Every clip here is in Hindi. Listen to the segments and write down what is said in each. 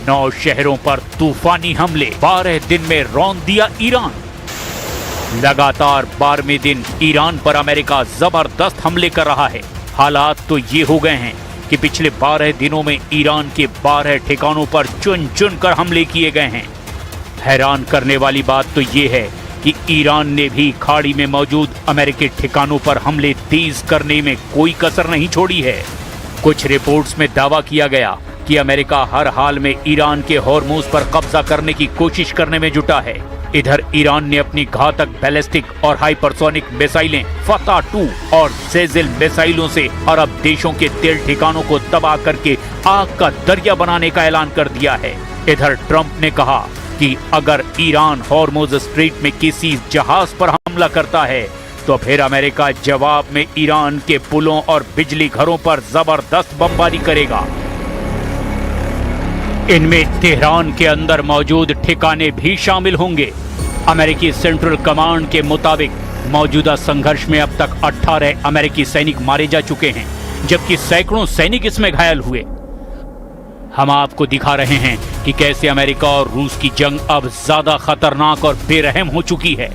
9 शहरों पर तूफानी हमले, 12 दिन में रौंद दिया ईरान। लगातार 12वें दिन ईरान पर अमेरिका जबरदस्त हमले कर रहा है। हालात तो ये हो गए हैं कि पिछले 12 दिनों में ईरान के 12 ठिकानों पर चुन चुन कर हमले किए गए हैं। हैरान करने वाली बात तो ये है कि ईरान ने भी खाड़ी में मौजूद अमेरिकी ठिकानों पर हमले तेज करने में कोई कसर नहीं छोड़ी है। कुछ रिपोर्ट्स में दावा किया गया कि अमेरिका हर हाल में ईरान के हॉर्मुज पर कब्जा करने की कोशिश करने में जुटा है। इधर ईरान ने अपनी घातक बैलिस्टिक और हाइपरसोनिक मिसाइलें फतह 2 और सेजिल मिसाइलों से अरब देशों के तेल ठिकानों को तबाह करके आग का दरिया बनाने का ऐलान कर दिया है। इधर ट्रंप ने कहा कि अगर ईरान हॉर्मुज स्ट्रेट में किसी जहाज पर हमला करता है तो फिर अमेरिका जवाब में ईरान के पुलों और बिजली घरों पर जबरदस्त बमबारी करेगा। इनमें तेहरान के अंदर मौजूद ठिकाने भी शामिल होंगे। अमेरिकी सेंट्रल कमांड के मुताबिक मौजूदा संघर्ष में अब तक 18 अमेरिकी सैनिक मारे जा चुके हैं, जबकि सैकड़ों सैनिक इसमें घायल हुए। हम आपको दिखा रहे हैं कि कैसे अमेरिका और रूस की जंग अब ज्यादा खतरनाक और बेरहम हो चुकी है।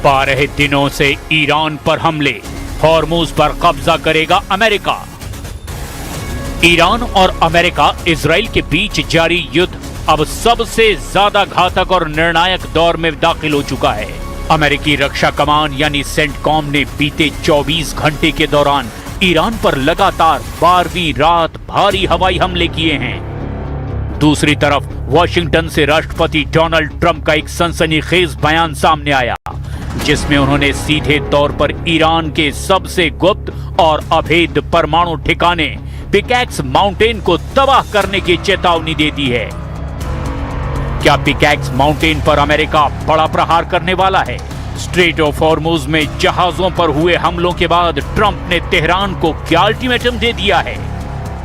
12 दिनों से ईरान पर हमले, हॉर्मुज पर कब्जा करेगा अमेरिका। ईरान और अमेरिका इजराइल के बीच जारी युद्ध अब सबसे ज्यादा घातक और निर्णायक दौर में दाखिल हो चुका है। अमेरिकी रक्षा कमान यानी सेंटकॉम ने बीते 24 घंटे के दौरान ईरान पर लगातार 12वीं रात भारी हवाई हमले किए हैं। दूसरी तरफ वॉशिंगटन से राष्ट्रपति डोनाल्ड ट्रंप का एक सनसनीखेज बयान सामने आया, जिसमें उन्होंने सीधे तौर पर ईरान के सबसे गुप्त और अभेद परमाणु ठिकाने पिकैक्स माउंटेन को तबाह करने की चेतावनी दे दी है। क्या पिकैक्स माउंटेन पर अमेरिका बड़ा प्रहार करने वाला है? स्ट्रेट ऑफ हॉर्मुज में जहाजों पर हुए हमलों के बाद ट्रंप ने तेहरान को क्या अल्टीमेटम दे दिया है?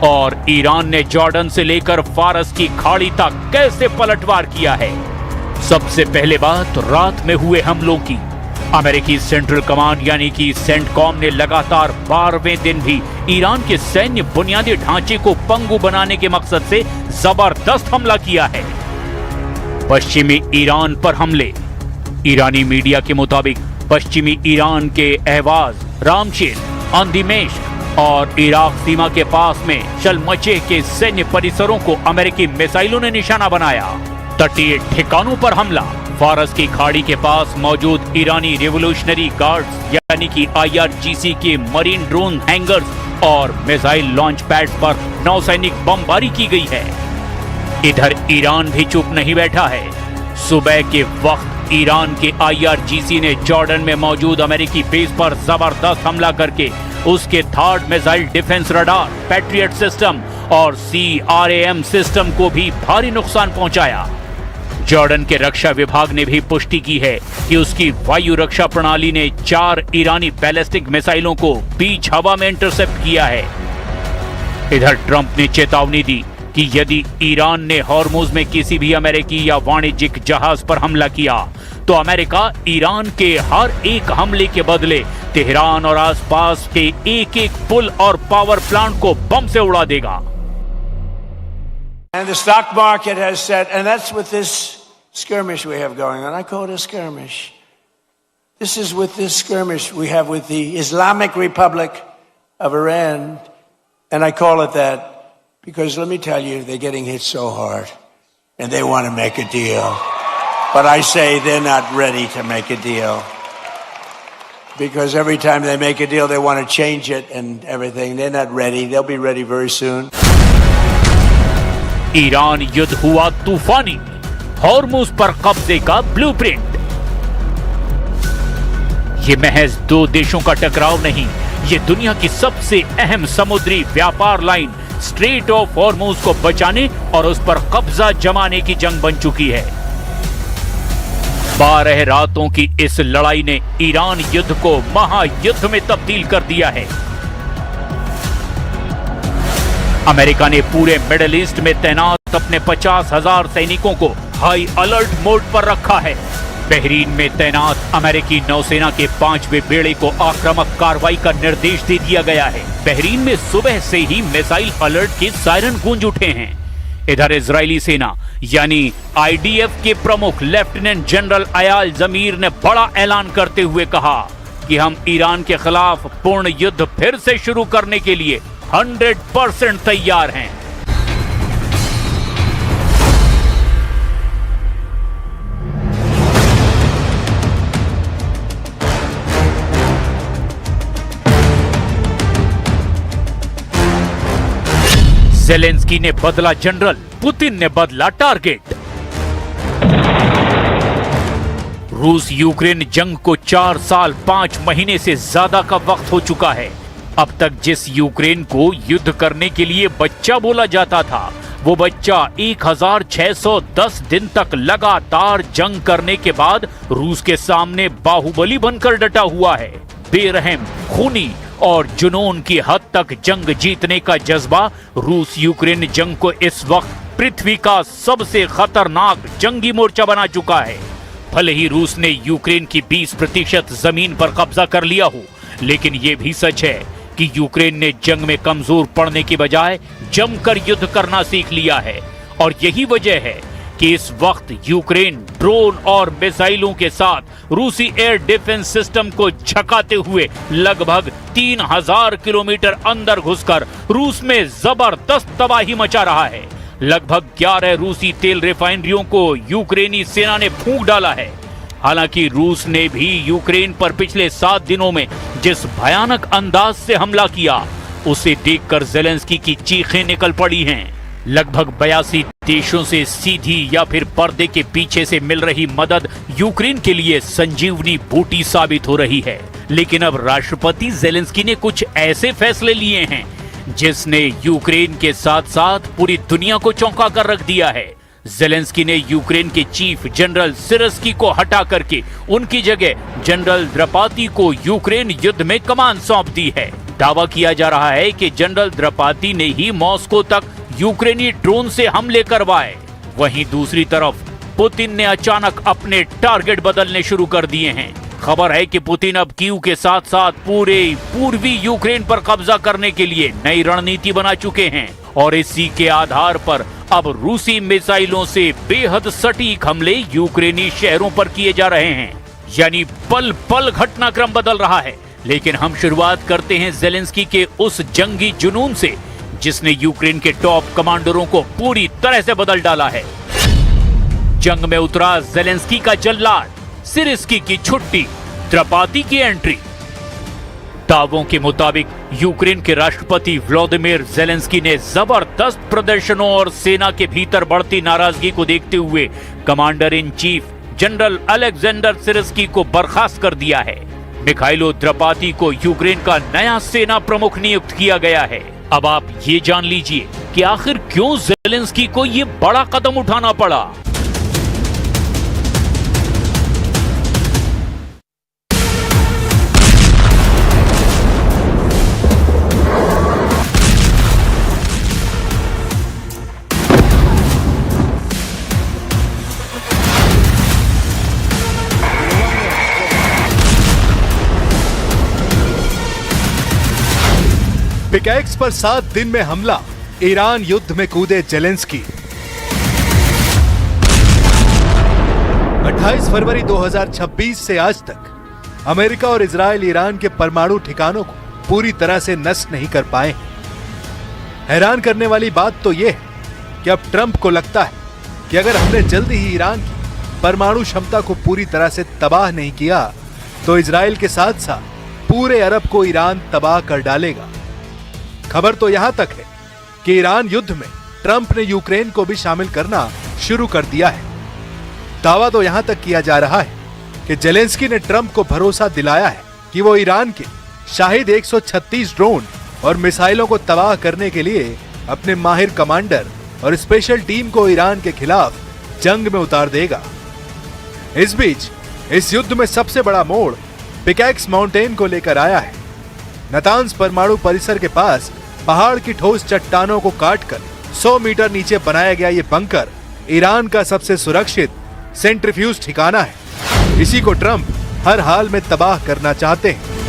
और ईरान ने जॉर्डन से लेकर फारस की खाड़ी तक कैसे पलटवार किया है? सबसे पहले बात रात में हुए हमलों की। अमेरिकी सेंट्रल कमांड यानी कि सेंटकॉम ने लगातार 12वें दिन भी ईरान के सैन्य बुनियादी ढांचे को पंगु बनाने के मकसद से जबरदस्त हमला किया है। पश्चिमी ईरान पर हमले। ईरानी मीडिया के मुताबिक पश्चिमी ईरान के अहवाज, रामशेर, अंदिमेश्क और इराक सीमा के पास में शलमचे के सैन्य परिसरों को अमेरिकी मिसाइलों ने निशाना बनाया। तटीय ठिकानों पर हमला। फारस की खाड़ी के पास मौजूद ईरानी रिवोल्यूशनरी गार्ड्स यानी कि IRGC के मरीन ड्रोन हैंगर्स और मिसाइल लॉन्च पैड पर नौसैनिक बमबारी की गई है। इधर ईरान भी चुप नहीं बैठा है। सुबह के वक्त ईरान के IRGC ने जॉर्डन में मौजूद अमेरिकी बेस पर जबरदस्त हमला करके उसके third missile defence radar, patriot system और CRAM सिस्टम को भी भारी नुकसान पहुंचाया। जॉर्डन के रक्षा विभाग ने भी पुष्टि की है कि उसकी वायु रक्षा प्रणाली ने 4 ईरानी बैलिस्टिक मिसाइलों को बीच हवा में इंटरसेप्ट किया है। इधर ट्रंप ने चेतावनी दी कि यदि ईरान ने हॉर्मुज में किसी भी अमेरिकी या वाणिज्यिक जहाज पर हमला किया तो अमेरिका ईरान के हर एक हमले के बदले तेहरान और आसपास के एक-एक पुल और पावर प्लांट को बम से उड़ा देगा। And the stock market has said, and that's with this skirmish we have going on. I call it a skirmish. This is with this skirmish we have with the Islamic Republic of Iran, and I call it that because let me tell you, they're getting hit so hard, and they want to make a deal. But I say they're not ready to make a deal. Because every time they make a deal, they want to change it and everything. They're not ready. They'll be ready very soon. Iran युद्ध हुआ तूफानी, हॉर्मुज पर कब्जे का ब्लूप्रिंट। ये महज 2 देशों का टकराव नहीं, ये दुनिया की सबसे अहम समुद्री व्यापार लाइन स्ट्रेट ऑफ हॉर्मुज को बचाने और उस पर कब्जा जमाने की जंग बन चुकी है। 12 रातों की इस लड़ाई ने ईरान युद्ध को महायुद्ध में तब्दील कर दिया है। अमेरिका ने पूरे मिडिल ईस्ट में तैनात अपने 50,000 सैनिकों को हाई अलर्ट मोड पर रखा है। बहरीन में तैनात अमेरिकी नौसेना के 5वें बेड़े को आक्रामक कार्रवाई का निर्देश दे दिया गया है। बहरीन में सुबह से ही मिसाइल अलर्ट के सायरन गूंज उठे हैं। इधर इजरायली सेना यानी IDF के प्रमुख लेफ्टिनेंट जनरल अयाल जमीर ने बड़ा ऐलान करते हुए कहा कि हम ईरान के खिलाफ पूर्ण युद्ध फिर से शुरू करने के लिए 100% तैयार हैं। ज़ेलेंस्की ने बदला जनरल, पुतिन ने बदला टारगेट। रूस यूक्रेन जंग को 4 साल 5 महीने से ज्यादा का वक्त हो चुका है। अब तक जिस यूक्रेन को युद्ध करने के लिए बच्चा बोला जाता था, वो बच्चा 1610 दिन तक लगातार जंग करने के बाद रूस के सामने बाहुबली बनकर डटा हुआ है। बेरहम, खूनी और जुनून की हद तक जंग जीतने का जज्बा रूस यूक्रेन जंग को इस वक्त पृथ्वी का सबसे खतरनाक जंगी मोर्चा बना चुका है। भले ही रूस ने यूक्रेन की 20% जमीन पर कब्जा कर लिया हो, लेकिन यह भी सच है कि यूक्रेन ने जंग में कमजोर पड़ने की बजाय जमकर युद्ध करना सीख लिया है। और यही वजह है कि इस वक्त यूक्रेन ड्रोन और मिसाइलों के साथ रूसी एयर डिफेंस सिस्टम को झकाते हुए लगभग 3000 किलोमीटर अंदर घुसकर रूस में जबरदस्त तबाही मचा रहा है। लगभग 11 रूसी तेल रिफाइनरियों को यूक्रेनी सेना ने फूंक डाला है। हालांकि रूस ने भी यूक्रेन पर पिछले 7 दिनों में जिस भयानक अंदाज से हमला किया, उसे देखकर ज़ेलेंस्की की चीखें निकल पड़ी हैं। लगभग 82 देशों से सीधी या फिर पर्दे के पीछे से मिल रही मदद यूक्रेन के लिए संजीवनी बूटी साबित हो रही है। लेकिन अब राष्ट्रपति ज़ेलेंस्की ने कुछ ऐसे फैसले लिए हैं जिसने यूक्रेन के साथ साथ पूरी दुनिया को चौंका कर रख दिया है। ज़ेलेंस्की ने यूक्रेन के चीफ जनरल सिरस्की को हटा करके उनकी जगह जनरल द्रपाती को यूक्रेन युद्ध में कमान सौंप दी है। दावा किया जा रहा है कि जनरल द्रपाती ने ही मॉस्को तक यूक्रेनी ड्रोन से हमले करवाए। वहीं दूसरी तरफ पुतिन ने अचानक अपने टारगेट बदलने शुरू कर दिए हैं। खबर है कि पुतिन अब कीव के साथ साथ पूरे पूर्वी यूक्रेन पर कब्जा करने के लिए नई रणनीति बना चुके हैं और इसी के आधार पर अब रूसी मिसाइलों से बेहद सटीक हमले यूक्रेनी शहरों पर किए जा रहे हैं। यानी पल पल घटनाक्रम बदल रहा है। लेकिन हम शुरुआत करते हैं ज़ेलेंस्की के उस जंगी जुनून से जिसने यूक्रेन के टॉप कमांडरों को पूरी तरह से बदल डाला है। जंग में उतरा ज़ेलेंस्की का जल्लाद, सिरस्की की छुट्टी, द्रपाती की एंट्री। दावों के मुताबिक यूक्रेन के राष्ट्रपति व्लादिमीर ज़ेलेंस्की ने जबरदस्त प्रदर्शनों और सेना के भीतर बढ़ती नाराजगी को देखते हुए commander in chief general Alexander Syrskyi को बर्खास्त कर दिया है। मिखाइलो द्रपाती को यूक्रेन का नया सेना प्रमुख नियुक्त किया गया है। अब आप ये जान लीजिए कि आखिर क्यों ज़ेलेंस्की को ये बड़ा कदम उठाना पड़ा। पिकैक्स पर 7 दिन में हमला, ईरान युद्ध में कूदे ज़ेलेंस्की। 28 फरवरी 2026 से आज तक अमेरिका और इजराइल ईरान के परमाणु ठिकानों को पूरी तरह से नष्ट नहीं कर पाए। हैरान करने वाली बात तो यह है कि अब ट्रंप को लगता है कि अगर हमने जल्दी ही ईरान की परमाणु क्षमता को पूरी तरह से तबाह नहीं किया तो इजराइल के साथ साथ पूरे अरब को ईरान तबाह कर डालेगा। खबर तो यहां तक है कि ईरान युद्ध में ट्रंप ने यूक्रेन को भी शामिल करना शुरू कर दिया है। दावा तो यहां तक किया जा रहा है कि ज़ेलेंस्की ने ट्रंप को भरोसा दिलाया है कि वो ईरान के शाहिद 136 ड्रोन और मिसाइलों को तबाह करने के लिए अपने माहिर कमांडर और स्पेशल टीम को ईरान के खिलाफ जंग में उतार देगा। इस बीच इस युद्ध में सबसे बड़ा मोड़ पिकैक्स माउंटेन को लेकर आया है। नातान्ज परमाणु परिसर के पास पहाड़ की ठोस चट्टानों को काटकर 100 मीटर नीचे बनाया गया ये बंकर ईरान का सबसे सुरक्षित सेंट्रीफ्यूज ठिकाना है। इसी को ट्रंप हर हाल में तबाह करना चाहते हैं।